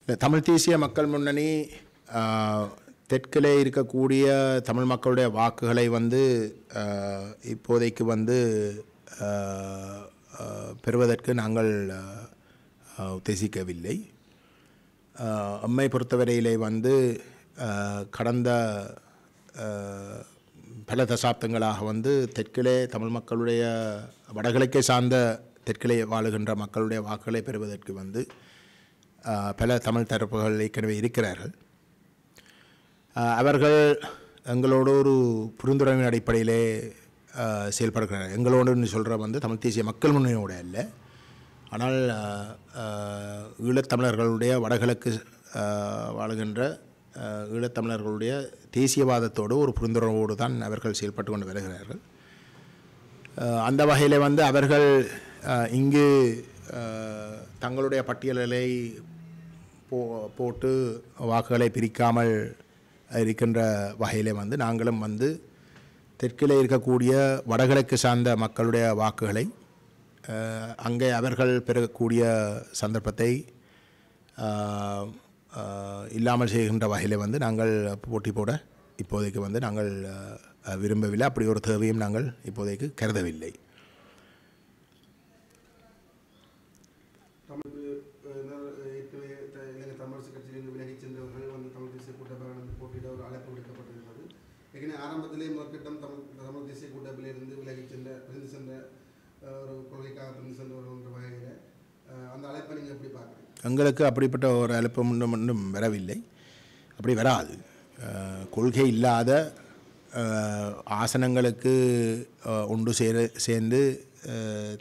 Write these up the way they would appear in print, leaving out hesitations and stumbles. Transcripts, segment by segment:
இந்த தமிழ் தேசிய மக்கள் முன்னணி தெற்கிலே இருக்கக்கூடிய தமிழ் மக்களுடைய வாக்குகளை வந்து இப்போதைக்கு வந்து பெறுவதற்கு நாங்கள் உத்தேசிக்கவில்லை. அம்மை பொறுத்தவரையிலே வந்து கடந்த பல தசாப்தங்களாக வந்து தெற்கிலே தமிழ் மக்களுடைய வடகிழக்கை சார்ந்த தெற்கிலே வாழுகின்ற மக்களுடைய வாக்குகளை பெறுவதற்கு வந்து பல தமிழ் தரப்புகள் ஏற்கனவே இருக்கிறார்கள். அவர்கள் எங்களோட ஒரு புரிந்துணர்வின் அடிப்படையிலே செயல்படுகிறார்கள். எங்களோடு சொல்கிற வந்து தமிழ் தேசிய மக்கள் முன்னணியோடு அல்ல, ஆனால் ஈழத்தமிழர்களுடைய வடகிழக்கு வாழுகின்ற ஈழத்தமிழர்களுடைய தேசியவாதத்தோடு ஒரு புரிந்துணர்வோடு தான் அவர்கள் செயல்பட்டு கொண்டு வருகிறார்கள். அந்த வகையில் வந்து அவர்கள் இங்கு தங்களுடைய பட்டியல்களை போட்டு வாக்குகளை பிரிக்காமல் இருக்கின்ற வகையிலே வந்து நாங்களும் வந்து தெற்கில் இருக்கக்கூடிய வடகிழக்கு சார்ந்த மக்களுடைய வாக்குகளை அங்கே அவர்கள் பெறக்கூடிய சந்தர்ப்பத்தை இல்லாமல் செய்கின்ற வகையில் வந்து நாங்கள் போட்டி போட இப்போதைக்கு வந்து நாங்கள் விரும்பவில்லை. அப்படி ஒரு தேவையும் நாங்கள் இப்போதைக்கு கருதவில்லை. ஆரம்பத்திலே முதற்கட்டம் தமிழ் தேசிய கூட்டமைப்பிலிருந்து விலகிச் சென்ற ஒரு கொள்கைக்காக பிரிந்து சென்றவர் என்ற வகையில் அந்த அழைப்பை நீங்கள் எப்படி பார்க்குறீங்க? எங்களுக்கு அப்படிப்பட்ட ஒரு அழைப்பு முன்னும் வரவில்லை, அப்படி வராது. கொள்கை இல்லாத ஆசனங்களுக்கு ஒன்று சேர்ந்து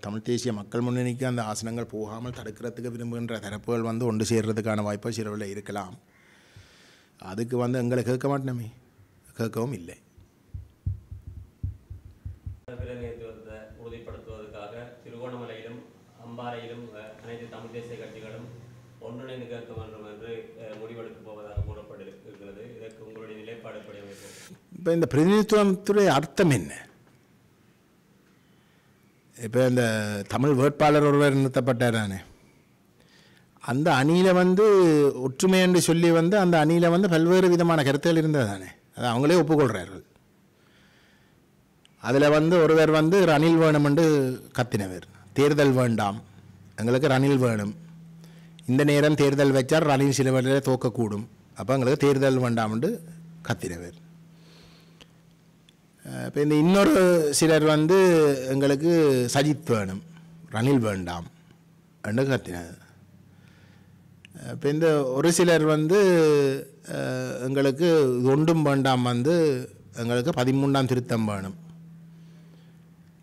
தமிழ் தேசிய மக்கள் முன்னணிக்கு அந்த ஆசனங்கள் போகாமல் தடுக்கிறதுக்கு விரும்புகின்ற தரப்புகள் வந்து ஒன்று சேர்றதுக்கான வாய்ப்பு சிலவில் இருக்கலாம். அதுக்கு வந்து எங்களை கேட்க மாட்டோமே, கேட்கவும் இல்லை. உறுதிப்படுத்துவதற்காக திருகோணமலையிலும் அம்பாறையிலும் அனைத்து தமிழ் தேசிய கட்சிகளும் ஒன்றிணைந்து கேட்க வேண்டும் என்று முடிவெடுக்க போவதாக கூறப்பட்டிருக்கிறது. இதற்கு உங்களுடைய நிலைப்பாடு எப்படி அமைக்கும்? இப்போ இந்த பிரதிநிதித்துவத்துடைய அர்த்தம் என்ன? இப்போ இந்த தமிழ் வேட்பாளர் ஒருவர் நிறுத்தப்பட்டார் தானே, அந்த அணியில் வந்து ஒற்றுமை என்று சொல்லி வந்து அந்த அணியில் வந்து பல்வேறு விதமான கருத்துகள் இருந்தது தானே, அதை அவங்களே ஒப்புக்கொள்கிறார்கள். அதில் வந்து ஒருவர் வந்து ரணில் வேணும் என்று கத்தினவர், தேர்தல் வேண்டாம் எங்களுக்கு ரணில் வேணும், இந்த நேரம் தேர்தல் வச்சால் ரணில் சில வேளையில் தோக்கக்கூடும், அப்போ எங்களுக்கு தேர்தல் வேண்டாம் என்று கத்தினவர். இப்போ இந்த இன்னொரு சிலர் வந்து எங்களுக்கு சஜித் வேணும் ரணில் வேண்டாம் என்று கத்தினார். இப்போ இந்த ஒரு சிலர் வந்து எங்களுக்கு ஒன்றும் வேண்டாம் வந்து எங்களுக்கு 13ஆம் திருத்தம் வேணும்.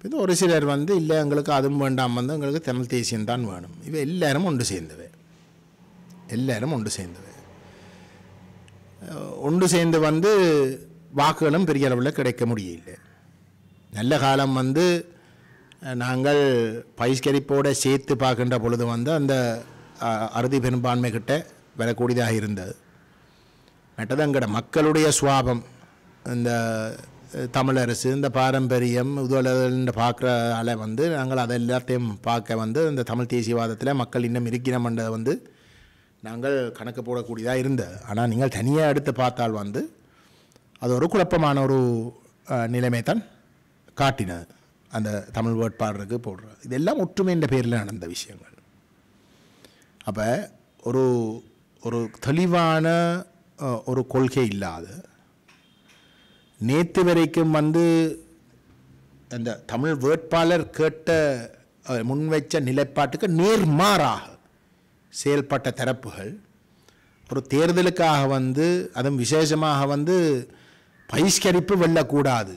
இப்போ ஒரு சிலர் வந்து இல்லை எங்களுக்கு அதுவும் வேண்டாம் வந்து எங்களுக்கு தமிழ் தேசியம்தான் வேணும். இவை எல்லாரும் ஒன்று சேர்ந்தவை, எல்லாரும் ஒன்று சேர்ந்தவை. ஒன்று சேர்ந்து வந்து வாக்குகளும் பெரிய அளவில் கிடைக்க முடியல. நல்ல காலம் வந்து நாங்கள் பயிஸ்கரிப்போடு சேர்த்து பார்க்கின்ற பொழுது வந்து அந்த அறுதி பெரும்பான்மை கிட்ட வரக்கூடியதாக இருந்தது. மற்றது எங்கட மக்களுடைய சுவாபம், இந்த தமிழரசு, இந்த பாரம்பரியம் இதுவெல்லாம் பார்க்குறதால வந்து நாங்கள் அதை எல்லாத்தையும் பார்க்க வந்து இந்த தமிழ் தேசியவாதத்தில் மக்கள் இன்னும் இருக்கிறோம்ன்றதை வந்து நாங்கள் கணக்கு போடக்கூடியதாக இருந்தது. ஆனால் நீங்கள் தனியாக எடுத்து பார்த்தால் வந்து அது ஒரு குழப்பமான ஒரு நிலைமை தான் காட்டினது. அந்த தமிழ் வேட்பாளருக்கு போடுறது இதெல்லாம் ஒற்றுமை என்ற பேரில் நடந்த விஷயங்கள். அப்போ ஒரு ஒரு தெளிவான ஒரு கொள்கை இல்லாத, நேற்று வரைக்கும் வந்து அந்த தமிழ் வேட்பாளர் கேட்ட முன்வைச்ச நிலைப்பாட்டுக்கு நேர்மாறாக செயல்பட்ட தரப்புகள் ஒரு தேர்தலுக்காக வந்து அதுவும் விசேஷமாக வந்து பகிஷ்கரிப்பு வெல்லக்கூடாது,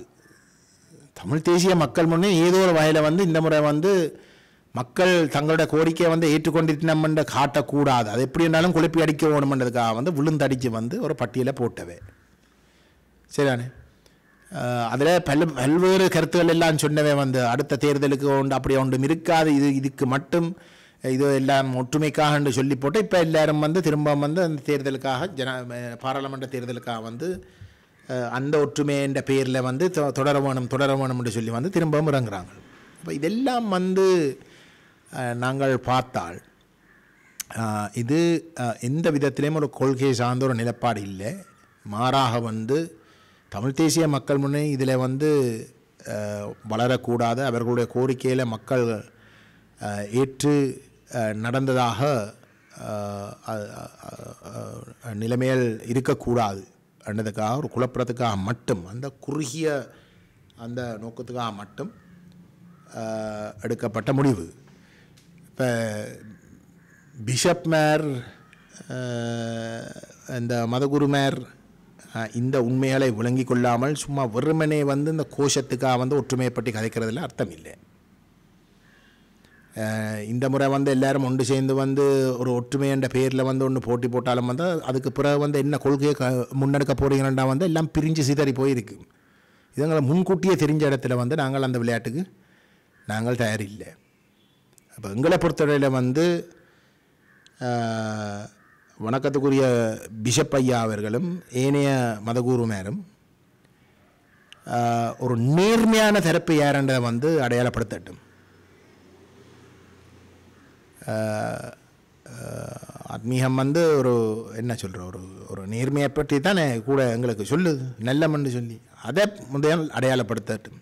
தமிழ் தேசிய மக்கள் முன்னே ஏதோ ஒரு வகையில் வந்து இந்த முறை வந்து மக்கள் தங்களோட கோரிக்கையை வந்து ஏற்றுக்கொண்டிருந்தோம்ன்ற காட்டக்கூடாது, அது எப்படி இருந்தாலும் குழப்பி அடிக்க வேணுமென்றதுக்காக வந்து விழுந்தடித்து வந்து ஒரு பட்டியலை போட்டவை. சரிதானே? அதில் பல்வேறு கருத்துக்கள் எல்லாம் சொன்னவே வந்து அடுத்த தேர்தலுக்கு ஒன்று அப்படி ஒன்றும் இருக்காது, இதுக்கு மட்டும் இது எல்லாம் ஒற்றுமைக்காக என்று சொல்லி போட்டு இப்போ எல்லாரும் வந்து திரும்ப வந்து அந்த தேர்தலுக்காக பாராளுமன்ற தேர்தலுக்காக வந்து அந்த ஒற்றுமை என்ற பேரில் வந்து தொடர வேணும் என்று சொல்லி வந்து திரும்பவும் இறங்குறாங்க. அப்போ இதெல்லாம் வந்து நாங்கள் பார்த்தால் இது எந்த விதத்திலையும் ஒரு கொள்கை சார்ந்த ஒரு நிலப்பாடு இல்லை. மாறாக வந்து தமிழ் தேசிய மக்கள் முன்னணி இதில் வந்து வளரக்கூடாது, அவர்களுடைய கோரிக்கையில் மக்கள் ஏற்று நடந்ததாக நிலைமையில் இருக்கக்கூடாது என்றதுக்காக ஒரு குழப்பறதுக்காக மட்டும், அந்த குறுகிய அந்த நோக்கத்துக்காக மட்டும் எடுக்கப்பட்ட முடிவு. இப்போ பிஷப் மேர், இந்த மதகுருமேர் இந்த உண்மைகளை விளங்கி கொள்ளாமல் சும்மா வெறுமனே வந்து இந்த கோஷத்துக்காக வந்து ஒற்றுமையை பற்றி கதைக்கிறதுல அர்த்தம் இல்லை. இந்த முறை வந்து எல்லோரும் ஒன்று சேர்ந்து வந்து ஒரு ஒற்றுமை என்ற பேரில் வந்து ஒன்று போட்டி போட்டாலும் வந்து அதுக்கு பிறகு வந்து என்ன கொள்கையை முன்னெடுக்க போகிறீங்கன்னா வந்து எல்லாம் பிரிஞ்சு சிதறி போயிருக்கு. இதுங்களை முன்கூட்டியே தெரிஞ்ச இடத்துல வந்து நாங்கள் அந்த விளையாட்டுக்கு நாங்கள் தயாரில்லை. அப்போ எங்களை பொறுத்தவரையில் வந்து வணக்கத்துக்குரிய பிஷப் ஐயா அவர்களும் ஏனைய மதகுருமேரும் ஒரு நேர்மையான தரப்பு யாருன்றதை வந்து அடையாளப்படுத்தட்டும். ஆத்மீகம் வந்து ஒரு என்ன சொல்கிற ஒரு நேர்மையை பற்றி தானே கூட எங்களுக்கு சொல்லுது, நல்லமன்னு சொல்லி அதை முதல் அடையாளப்படுத்தட்டும்.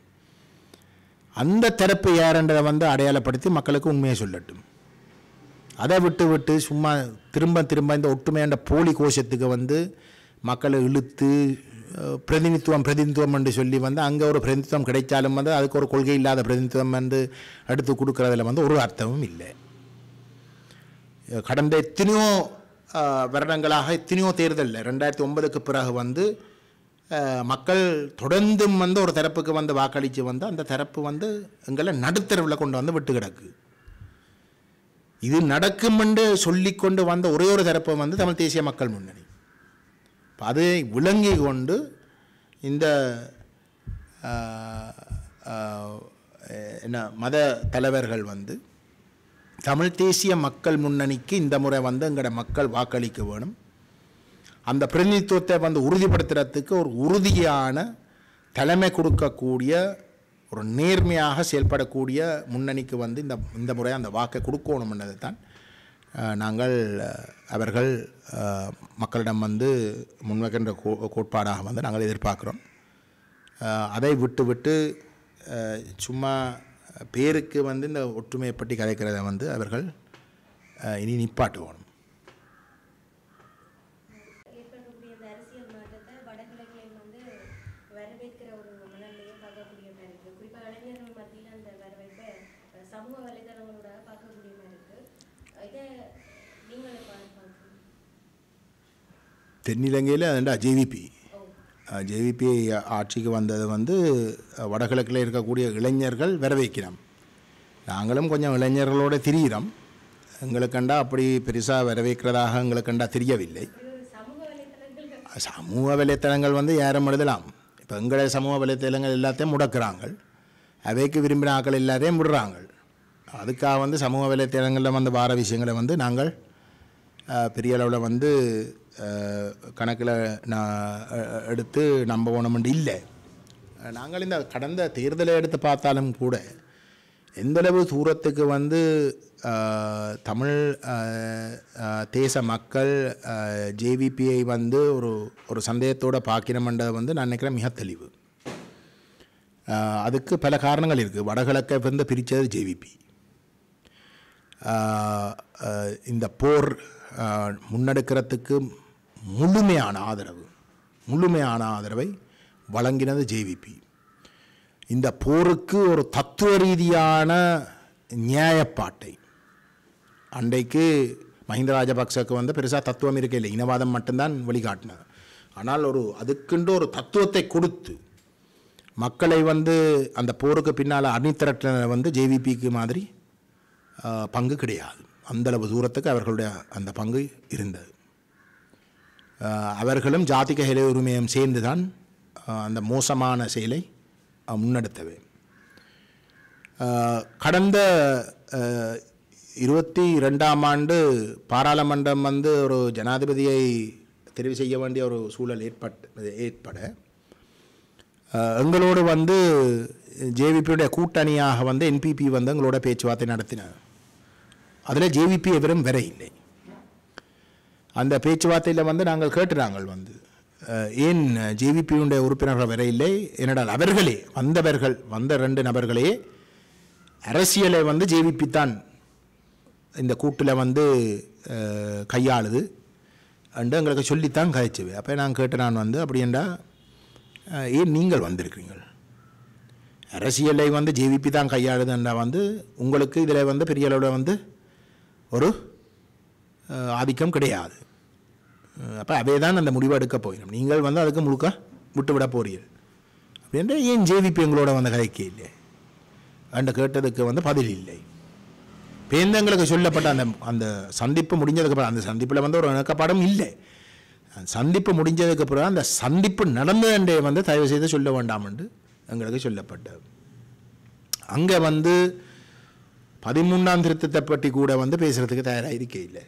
அந்த தரப்பு யாருன்றதை வந்து அடையாளப்படுத்தி மக்களுக்கு உண்மையை சொல்லட்டும். அதை விட்டு சும்மா திரும்ப இந்த ஒற்றுமையான போலி கோஷத்துக்கு வந்து மக்களை இழுத்து பிரதிநிதித்துவம் என்று சொல்லி வந்து அங்கே ஒரு பிரதிநிதித்துவம் கிடைச்சாலும் வந்து அதுக்கு ஒரு கொள்கை இல்லாத பிரதிநிதித்துவம் வந்து எடுத்து கொடுக்குறதுல வந்து ஒரு அர்த்தமும் இல்லை. கடந்த எத்தனையோ வருடங்களாக எத்தனையோ தேர்தலில் 2009க்கு பிறகு வந்து மக்கள் தொடர்ந்தும் வந்து ஒரு தரப்புக்கு வந்து வாக்களித்து வந்து அந்த தரப்பு வந்து எங்களை நடுத்தரவில் கொண்டு வந்து விட்டு கிடக்கு. இது நடக்கும் என்று சொல்லிக்கொண்டு வந்த ஒரே ஒரு தரப்பு வந்து தமிழ் தேசிய மக்கள் முன்னணி. அதை விளங்கி கொண்டு இந்த என்ன மத தலைவர்கள் வந்து தமிழ் தேசிய மக்கள் முன்னணிக்கு இந்த முறை வந்து எங்களோட மக்கள் வாக்களிக்க வேணும், அந்த பிரதிநிதித்துவத்தை வந்து உறுதிப்படுத்துறதுக்கு ஒரு உறுதியான தலைமை கொடுக்கக்கூடிய ஒரு நேர்மையாக செயல்படக்கூடிய முன்னணிக்கு வந்து இந்த முறை அந்த வாக்கை கொடுக்கணும் என்பதை தான் நாங்கள் அவர்கள் மக்களிடம் வந்து முன்வைக்கின்ற கோட்பாடாக வந்து நாங்கள் எதிர்பார்க்குறோம். அதை விட்டு சும்மா பேருக்கு வந்து இந்த ஒற்றுமையை பற்றி கதைக்கிறத வந்து அவர்கள் இனி நிப்பாட்டுவோம். தென்னிலங்கையில் அதுண்டா ஜேவிபி ஆட்சிக்கு வந்தது வந்து வடகிழக்கில் இருக்கக்கூடிய இளைஞர்கள் வரவேற்கிறோம். நாங்களும் கொஞ்சம் இளைஞர்களோடு திரிகிறோம். எங்களுக்கண்டா அப்படி பெருசாக வரவேற்கிறதாக எங்களுக்கண்டா தெரியவில்லை. சமூக வலைத்தளங்கள் வந்து யாரும் எழுதலாம். இப்போ எங்களை சமூக வலைத்தளங்கள் எல்லாத்தையும் முடக்கிறாங்க, அவைக்கு விரும்பின ஆக்கள் எல்லாத்தையும் விடுறாங்க. அதுக்காக வந்து சமூக வலைத்தளங்களில் வந்து வார விஷயங்களை வந்து நாங்கள் பெரிய அளவில் வந்து கணக்கில் எடுத்து நம்ப போனோம்னு இல்லை. நாங்கள் இந்த கடந்த தேர்தலை எடுத்து பார்த்தாலும் கூட எந்தளவு தூரத்துக்கு வந்து தமிழ் தேச மக்கள் ஜேவிபியை வந்து ஒரு சந்தேகத்தோடு பார்க்கணுமென்றதை வந்து நான் நினைக்கிறேன் மிக தெளிவு. அதுக்கு பல காரணங்கள் இருக்குது. வடகிழக்கை வந்து பிரித்தது ஜேவிபி. இந்த போர் முன்னெடுக்கிறதுக்கு முழுமையான ஆதரவை வழங்கினது ஜேவிபி. இந்த போருக்கு ஒரு தத்துவ ரீதியான நியாயப்பாட்டை அன்றைக்கு மஹிந்த ராஜபக்சக்கு வந்து பெருசாக தத்துவம் இருக்க இல்லை, இனவாதம் மட்டும்தான் வழிகாட்டினது. ஆனால் அதுக்குண்டு ஒரு தத்துவத்தை கொடுத்து மக்களை வந்து அந்த போருக்கு பின்னால் அணிதிரட்டின வந்து ஜேவிபிக்கு மாதிரி பங்கு கிடையாது. அந்தளவு தூரத்துக்கு அவர்களுடைய அந்த பங்கு இருந்தது. அவர்களும் ஜாதிக ஹெலை உரிமையும் சேர்ந்து தான் அந்த மோசமான செயலை முன்னெடுத்தவை. கடந்த 22ஆம் ஆண்டு பாராளுமன்றம் வந்து ஒரு ஜனாதிபதியை தெரிவு செய்ய வேண்டிய ஒரு சூழல் ஏற்பட எங்களோடு வந்து ஜேவிபியுடைய கூட்டணியாக வந்து என்பிபி வந்து எங்களோட பேச்சுவார்த்தை நடத்தினார். அதில் ஜேவிபி எவரும் வர இல்லை. அந்த பேச்சுவார்த்தையில் வந்து நாங்கள் கேட்டுறாங்கள் வந்து ஏன் ஜேவிபியுடைய உறுப்பினர்கள் வர இல்லை ஏனென்றால் அவர்களே வந்த 2 நபர்களே அரசியலை வந்து ஜேவிபி தான் இந்த கூட்டில் வந்து கையாளுது அண்டு எங்களுக்கு சொல்லித்தான் கதைச்சுவே. அப்போ நான் கேட்டேன், நான் வந்து அப்படின்னா ஏன் நீங்கள் வந்திருக்கிறீங்கள், அரசியலை வந்து ஜேவிபி தான் கையாளுதுன்னா வந்து உங்களுக்கு இதில் வந்து பெரிய அளவில் வந்து ஒரு ஆதிக்கம் கிடையாது. அப்போ அவே தான் அந்த முடிவை எடுக்க போயிடும், நீங்கள் வந்து அதுக்கு முழுக்க விட்டு விட போறீர்கள் அப்படின்ற ஏன் ஜேவிபி எங்களோட வந்து கதைக்க இல்லை அண்டு கேட்டதுக்கு வந்து பதில் இல்லை. பேந்தங்களுக்கு சொல்லப்பட்ட அந்த சந்திப்பு முடிஞ்சதுக்கப்புறம் அந்த சந்திப்பில் வந்து ஒரு இணக்கப்பாடும் இல்லை. சந்திப்பு முடிஞ்சதுக்கப்புறம் அந்த சந்திப்பு நடந்ததே வந்து தயவு செய்து சொல்ல வேண்டாம் என்று எங்களுக்கு சொல்லப்பட்டது. அங்கே வந்து 13ஆம் திருத்தத்தை பற்றி கூட வந்து பேசுகிறதுக்கு தயாராக இருக்க இல்லை.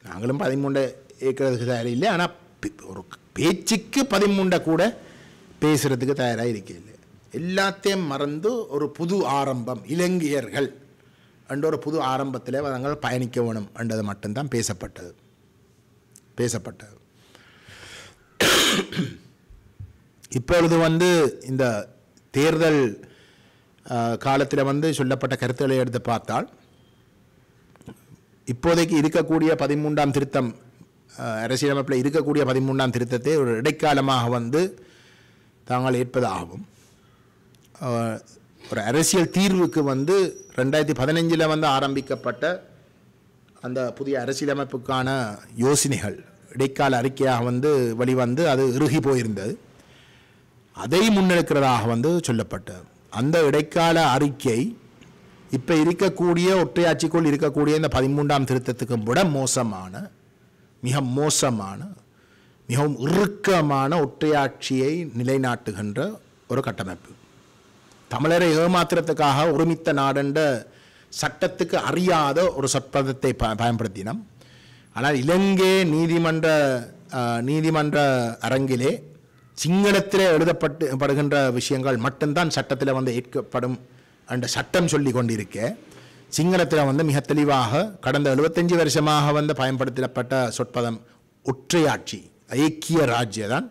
நாங்களும் 13 ஏற்கிறதுக்கு தயாராக இல்லை, ஆனால் ஒரு பேச்சுக்கு 13 கூட பேசுகிறதுக்கு தயாராக இருக்க இல்லை. எல்லாத்தையும் மறந்து ஒரு புது ஆரம்பம், இலங்கையர்கள் என்ற ஒரு புது ஆரம்பத்தில் நாங்கள் பயணிக்க வேணும் என்றது மட்டும்தான் பேசப்பட்டது. இப்பொழுது வந்து இந்த தேர்தல் காலத்தில் வந்து சொல்லப்பட்ட கருத்துக்களை எடுத்து பார்த்தால் இப்போதைக்கு இருக்கக்கூடிய 13ஆம் திருத்தம், அரசியலமைப்பில் இருக்கக்கூடிய 13ஆம் திருத்தத்தை ஒரு இடைக்காலமாக வந்து தாங்கள் ஏற்பதாகவும் ஒரு அரசியல் தீர்வுக்கு வந்து 2015 வந்து ஆரம்பிக்கப்பட்ட அந்த புதிய அரசியலமைப்புக்கான யோசனைகள் இடைக்கால அறிக்கையாக வந்து வெளிவந்து அது இறுகி போயிருந்தது. அதை முன்னெடுக்கிறதாக வந்து சொல்லப்பட்டது. அந்த இடைக்கால அறிக்கை இப்போ இருக்கக்கூடிய ஒற்றையாட்சிக்குள் இருக்கக்கூடிய இந்த 13ஆம் திருத்தத்துக்கு விட மோசமான, மிக மோசமான, மிகவும் இறுக்கமான ஒற்றையாட்சியை நிலைநாட்டுகின்ற ஒரு கட்டமைப்பு. தமிழரை ஏமாத்திரத்துக்காக ஒருமித்த நாடென்ற சட்டத்துக்கு அறியாத ஒரு சொற்பதத்தை பயன்படுத்தினோம். ஆனால் இலங்கை நீதிமன்ற அரங்கிலே சிங்களத்திலே எழுதப்படுகின்ற விஷயங்கள் மட்டும்தான் சட்டத்தில் வந்து ஏற்கப்படும் என்ற சட்டம் சொல்லி கொண்டிருக்க, சிங்களத்தில் வந்து மிக தெளிவாக கடந்த 75 வருஷமாக வந்து பயன்படுத்தப்பட்ட சொற்பதம் ஒற்றையாட்சி, ஐக்கிய ராஜ்யம் தான்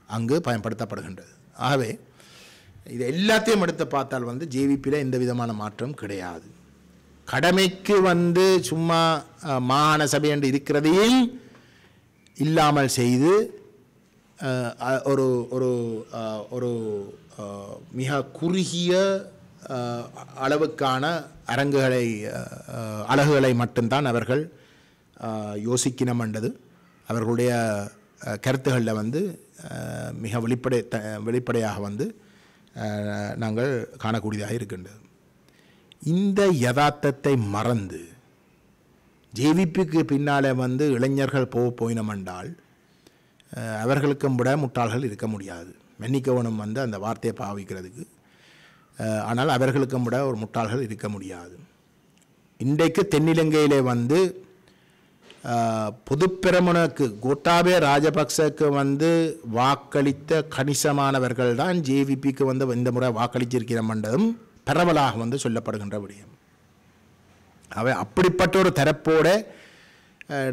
அங்கு பயன்படுத்தப்படுகின்றது. ஆகவே இது எல்லாத்தையும் எடுத்து பார்த்தால் வந்து ஜேவிபியில் எந்த விதமான மாற்றம் கிடையாது. கடமைக்கு வந்து சும்மா மாகாண சபை என்று இருக்கிறதையும் இல்லாமல் செய்து ஒரு ஒரு ஒரு மிக குறுகிய அளவுக்கான அலகுகளை மட்டும்தான் அவர்கள் யோசிக்கணும் என்றது அவர்களுடைய கருத்துக்களில் வந்து மிக வெளிப்படையாக வந்து நாங்கள் காணக்கூடியதாக இருக்கின்றது. இந்த யதார்த்தத்தை மறந்து ஜேவிபிக்கு பின்னால் வந்து இளைஞர்கள் போயினம் என்றால் அவர்களுக்கும் விட முட்டாள்கள் இருக்க முடியாது. மன்னிக்கவனும் வந்து அந்த வார்த்தையை பாவிக்கிறதுக்கு, ஆனால் அவர்களுக்கும் விட ஒரு முட்டாள்கள் இருக்க முடியாது. இன்றைக்கு தென்னிலங்கையிலே வந்து பொதுப்பெரமுனக்கு கோட்டாபய ராஜபக்சக்கு வந்து வாக்களித்த கணிசமானவர்கள் தான் ஜேவிபிக்கு வந்து இந்த முறை வாக்களிச்சிருக்கிறோம் என்றதும் பரவலாக வந்து சொல்லப்படுகின்ற விடயம். அவை அப்படிப்பட்ட ஒரு தரப்போட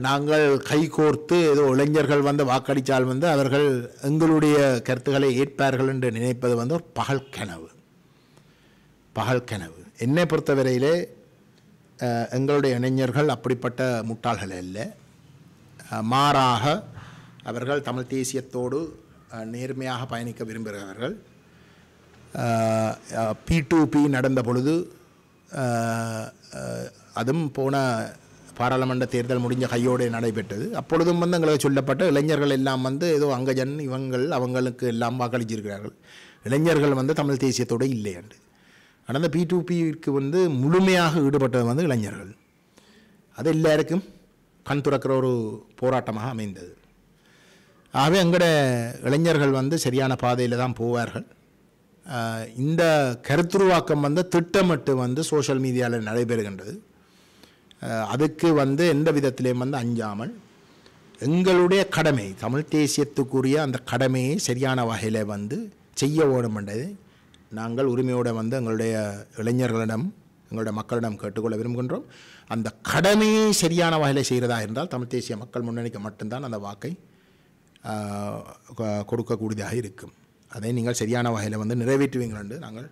நாங்கள் கைகோர்த்து ஏதோ இளைஞர்கள் வந்து வாக்களித்தால் வந்து அவர்கள் எங்களுடைய கருத்துக்களை ஏற்பார்கள் என்று நினைப்பது வந்து ஒரு பகல் கனவு. என்னை பொறுத்தவரையிலே எங்களுடைய இளைஞர்கள் அப்படிப்பட்ட முட்டாள்கள் அல்ல. மாறாக அவர்கள் தமிழ் தேசியத்தோடு நேர்மையாக பயணிக்க விரும்புகிறவர்கள். P2P நடந்த பொழுது, அதுவும் போன பாராளுமன்ற தேர்தல் முடிஞ்ச கையோடு நடைபெற்றது. அப்பொழுதும் வந்து எங்களுக்கு சொல்லப்பட்ட இளைஞர்கள் எல்லாம் வந்து ஏதோ அங்கஜன் அவங்களுக்கு எல்லாம் வாக்களிச்சிருக்கிறார்கள், இளைஞர்கள் வந்து தமிழ் தேசியத்தோடு இல்லை என்று. ஆனால் அந்த P2Pக்கு வந்து முழுமையாக ஈடுபட்டது வந்து இளைஞர்கள். அது எல்லாருக்கும் கண் துறக்கிற ஒரு போராட்டமாக அமைந்தது. ஆகவே எங்களோட இளைஞர்கள் வந்து சரியான பாதையில் தான் போவார்கள். இந்த கருத்துருவாக்கம் வந்து திட்டமிட்டு வந்து சோஷியல் மீடியாவில் நடைபெறுகின்றது. அதுக்கு வந்து எந்த விதத்திலையும் வந்து அஞ்சாமல் எங்களுடைய கடமை, தமிழ் தேசியத்துக்குரிய அந்த கடமையை சரியான வகையில் வந்து செய்ய வேணும் என்றது நாங்கள் உரிமையோடு வந்து எங்களுடைய இளைஞர்களிடம் எங்களோட மக்களிடம் கேட்டுக்கொள்ள விரும்புகின்றோம். அந்த கடமையை சரியான வகையில் செய்கிறதா இருந்தால் தமிழ் தேசிய மக்கள் முன்னணிக்கு மட்டும்தான் அந்த வாக்கை கொடுக்கக்கூடியதாக இருக்கும். அதை நீங்கள் சரியான வகையில் நிறைவேற்றுவீங்கள் என்று நாங்கள்